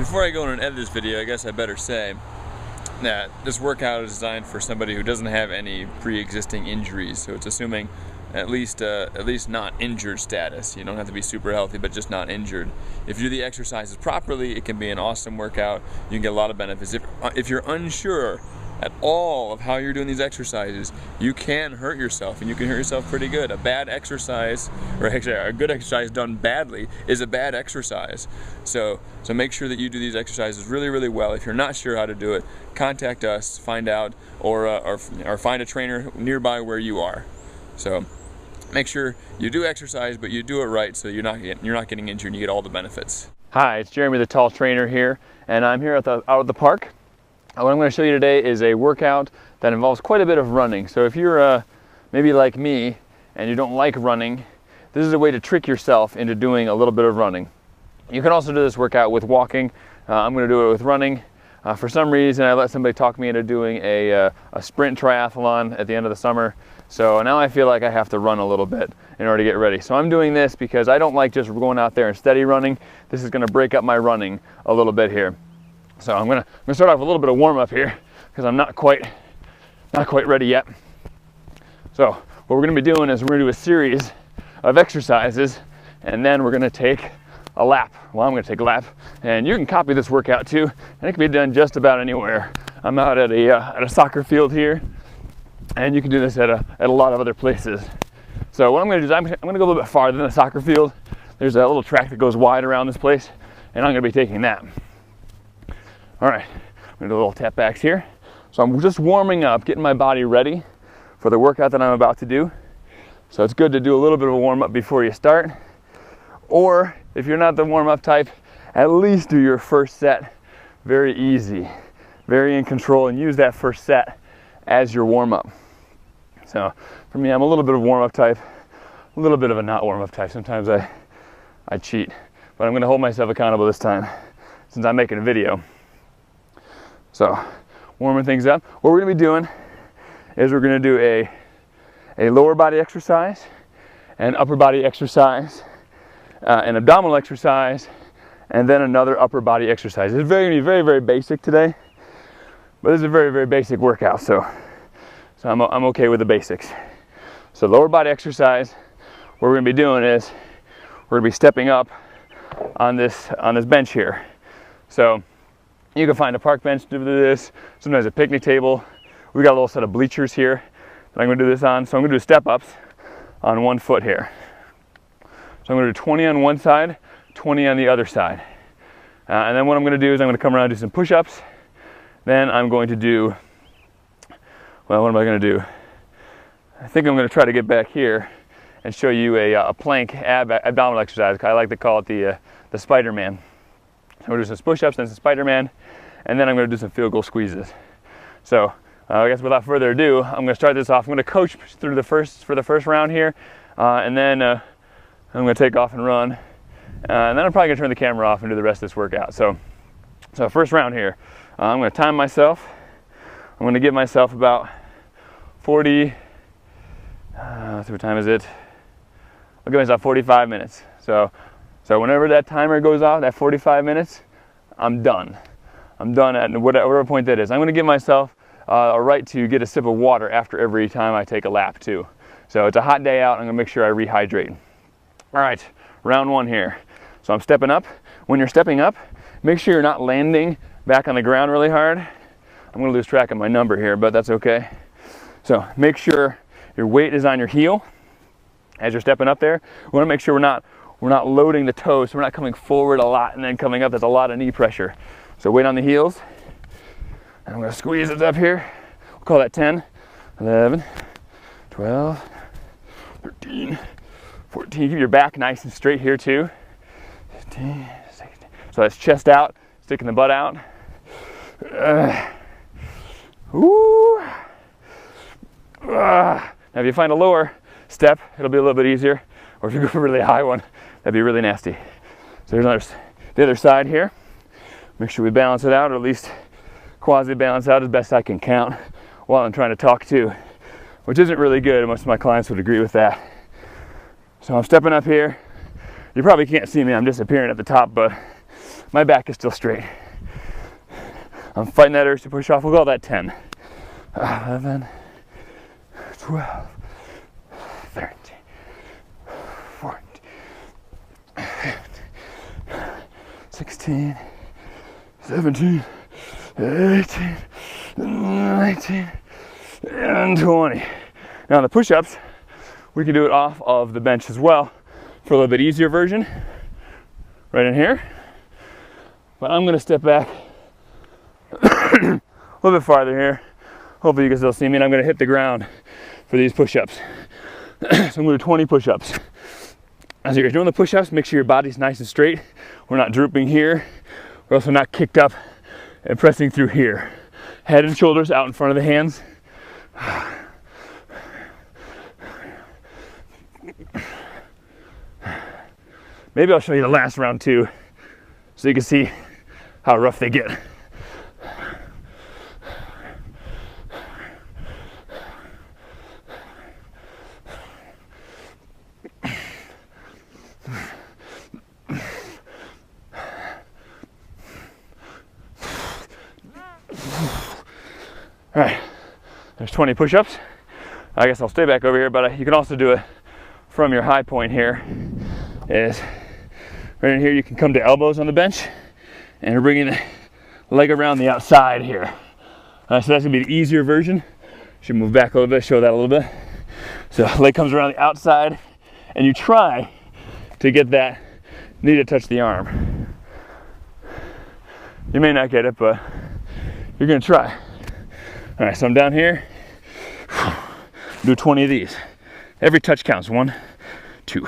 Before I go in and edit this video, I guess I better say that this workout is designed for somebody who doesn't have any pre-existing injuries. So it's assuming at least not injured status. You don't have to be super healthy, but just not injured. If you do the exercises properly, it can be an awesome workout. You can get a lot of benefits. If you're unsure at all of how you're doing these exercises, you can hurt yourself, and you can hurt yourself pretty good. A bad exercise, or actually a good exercise done badly, is a bad exercise. So make sure that you do these exercises really, really well. If you're not sure how to do it, contact us, find out, or find a trainer nearby where you are. So make sure you do exercise, but you do it right, so you're not getting injured and you get all the benefits. Hi, it's Jeremy the Tall Trainer here, and I'm here out at the park. What I'm going to show you today is a workout that involves quite a bit of running. So if you're maybe like me and you don't like running, this is a way to trick yourself into doing a little bit of running. You can also do this workout with walking. I'm going to do it with running. For some reason, I let somebody talk me into doing a sprint triathlon at the end of the summer. So now I feel like I have to run a little bit in order to get ready. So I'm doing this because I don't like just going out there and steady running. This is going to break up my running a little bit here. So I'm gonna start off with a little bit of warm up here because I'm not quite ready yet. So what we're gonna be doing is we're gonna do a series of exercises, and then we're gonna take a lap. Well, I'm gonna take a lap, and you can copy this workout too, and it can be done just about anywhere. I'm out at a soccer field here, and you can do this at a lot of other places. So what I'm gonna do is I'm gonna go a little bit farther than the soccer field. There's a little track that goes wide around this place, and I'm gonna be taking that. All right, I'm gonna do a little tap backs here. So I'm just warming up, getting my body ready for the workout that I'm about to do. So it's good to do a little bit of a warm up before you start. Or if you're not the warm up type, at least do your first set very easy, very in control, and use that first set as your warm up. So for me, I'm a little bit of warm up type, a little bit of a not warm up type. Sometimes I cheat, but I'm gonna hold myself accountable this time since I'm making a video. So, warming things up. What we're gonna be doing is we're gonna do a lower body exercise, an upper body exercise, an abdominal exercise, and then another upper body exercise. It's very, very basic today, but this is a very, very basic workout, so I'm okay with the basics. So lower body exercise, what we're gonna be doing is we're gonna be stepping up on this bench here. So you can find a park bench to do this, sometimes a picnic table. We got a little set of bleachers here that I'm gonna do this on. So I'm gonna do step ups on one foot here. So I'm gonna do 20 on one side, 20 on the other side. And then what I'm gonna do is I'm gonna come around and do some push-ups. Then I'm going to do, well, what am I gonna do? I think I'm gonna try to get back here and show you a plank abdominal exercise. I like to call it the Spider-Man. So we'll do some push-ups and some Spider-Man, and then I'm going to do some field goal squeezes. So I guess without further ado, I'm going to start this off. I'm going to coach through for the first round here, and then I'm going to take off and run, and then I'm probably going to turn the camera off and do the rest of this workout. So first round here, I'm going to time myself. I'm going to give myself about 40. Let's see, what time is it? I'll give myself 45 minutes. So whenever that timer goes off, that 45 minutes, I'm done. I'm done at whatever point that is. I'm gonna give myself a right to get a sip of water after every time I take a lap too. So it's a hot day out, I'm gonna make sure I rehydrate. All right, round one here. So I'm stepping up. When you're stepping up, make sure you're not landing back on the ground really hard. I'm gonna lose track of my number here, but that's okay. So make sure your weight is on your heel as you're stepping up there. We wanna make sure we're not loading the toes, so we're not coming forward a lot and then coming up. That's a lot of knee pressure. So weight on the heels. And I'm gonna squeeze it up here. We'll call that 10, 11, 12, 13, 14. Keep your back nice and straight here too. 15, 16. So that's chest out, sticking the butt out. Now if you find a lower step, it'll be a little bit easier. Or if you go for a really high one, that'd be really nasty. So here's the other side here. Make sure we balance it out, or at least quasi-balance out as best I can count while I'm trying to talk too, which isn't really good. Most of my clients would agree with that. So I'm stepping up here. You probably can't see me, I'm disappearing at the top, but my back is still straight. I'm fighting that urge to push off. We'll call that 10. 11, 12, 13, 14, 15, 16, 17, 18, 19, and 20. Now the push-ups, we can do it off of the bench as well for a little bit easier version, right in here. But I'm gonna step back a little bit farther here. Hopefully you can still see me, and I'm gonna hit the ground for these push-ups. So I'm gonna do 20 push-ups. As you're doing the push-ups, make sure your body's nice and straight. We're not drooping here. We're also not kicked up and pressing through here. Head and shoulders out in front of the hands. Maybe I'll show you the last round too, so you can see how rough they get. All right, there's 20 push-ups. I guess I'll stay back over here, but you can also do it from your high point here. Is right in here, you can come to elbows on the bench, and we're bringing the leg around the outside here. So that's gonna be the easier version. Should move back a little bit, show that a little bit. So leg comes around the outside, and you try to get that knee to touch the arm. You may not get it, but you're gonna try. All right, so I'm down here. Do 20 of these. Every touch counts. 1, 2,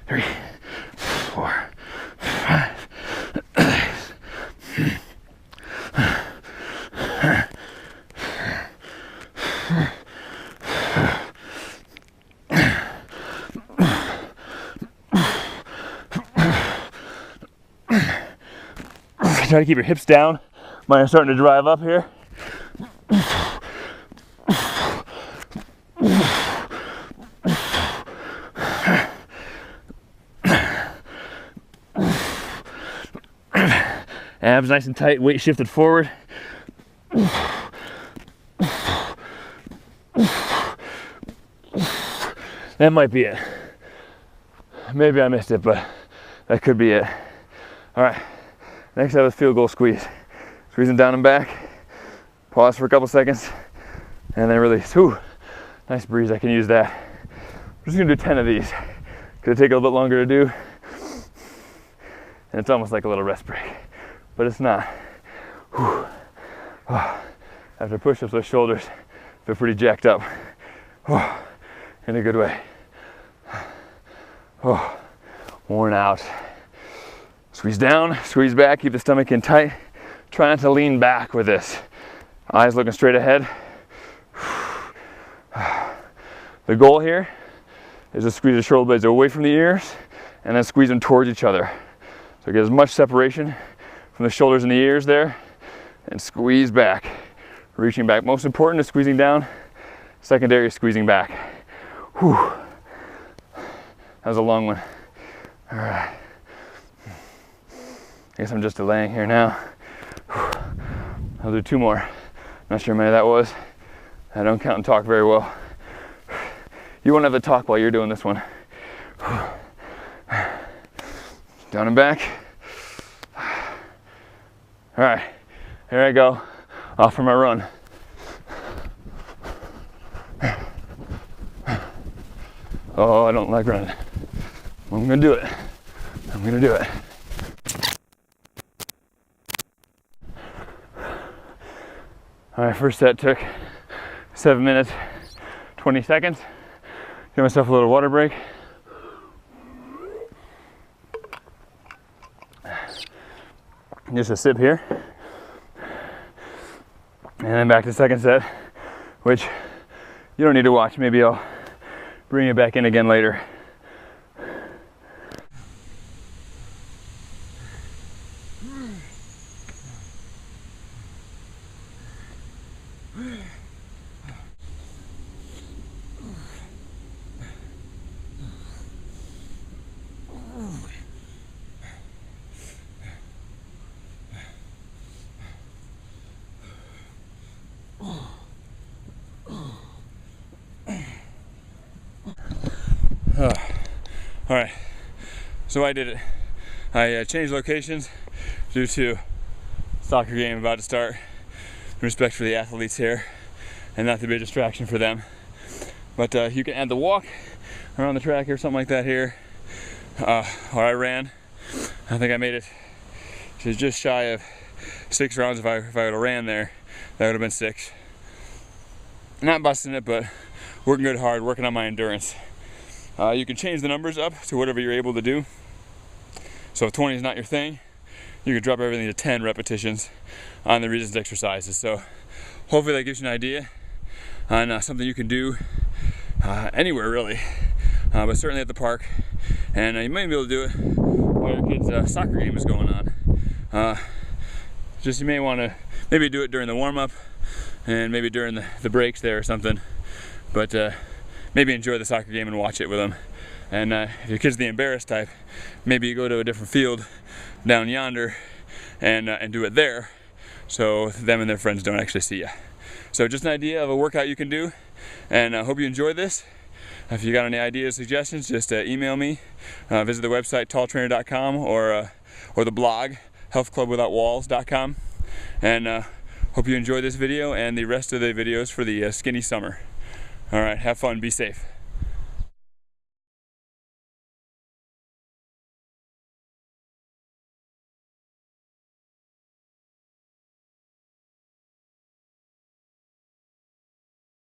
3, 4, 5. Try to keep your hips down. Mine are starting to drive up here. Abs nice and tight, weight shifted forward. That might be it. Maybe I missed it, but that could be it. All right, next I have a field goal squeeze. Squeezing down and back. Pause for a couple seconds, and then release. Whew, nice breeze, I can use that. I'm just gonna do 10 of these. Could take a little bit longer to do. And it's almost like a little rest break, but it's not. Whew. Oh. After push-ups, those shoulders feel pretty jacked up. Oh. In a good way. Oh. Worn out. Squeeze down, squeeze back, keep the stomach in tight. Try not to lean back with this. Eyes looking straight ahead. The goal here is to squeeze the shoulder blades away from the ears and then squeeze them towards each other. So get as much separation from the shoulders and the ears there, and squeeze back. Reaching back. Most important is squeezing down. Secondary is squeezing back. Whew. That was a long one. All right. I guess I'm just delaying here now. I'll do 2 more. Not sure how many that was. I don't count and talk very well. You won't have to talk while you're doing this one. Down and back. All right, here I go. Off for my run. Oh, I don't like running. I'm gonna do it. I'm gonna do it. All right, first set took 7 minutes, 20 seconds. Give myself a little water break. Just a sip here. And then back to the second set, which you don't need to watch. Maybe I'll bring it back in again later. All right, so I did it. I changed locations due to soccer game about to start. Respect for the athletes here, and not to be a distraction for them. But you can add the walk around the track or something like that here. Or I ran. I think I made it to just shy of 6 rounds. If I would have ran there, that would have been 6. Not busting it, but working good hard, working on my endurance. You can change the numbers up to whatever you're able to do. So if 20 is not your thing, you could drop everything to 10 repetitions on the resistance exercises. So hopefully that gives you an idea on something you can do anywhere really, but certainly at the park. And you might be able to do it while your kid's soccer game is going on. Just you may want to maybe do it during the warm-up and maybe during the breaks there or something. But maybe enjoy the soccer game and watch it with them. And if your kid's the embarrassed type, maybe you go to a different field down yonder and do it there, so them and their friends don't actually see you. So just an idea of a workout you can do, and I hope you enjoy this. If you got any ideas, suggestions, just email me. Visit the website talltrainer.com or the blog healthclubwithoutwalls.com. And hope you enjoy this video and the rest of the videos for the skinny summer. All right, have fun, be safe.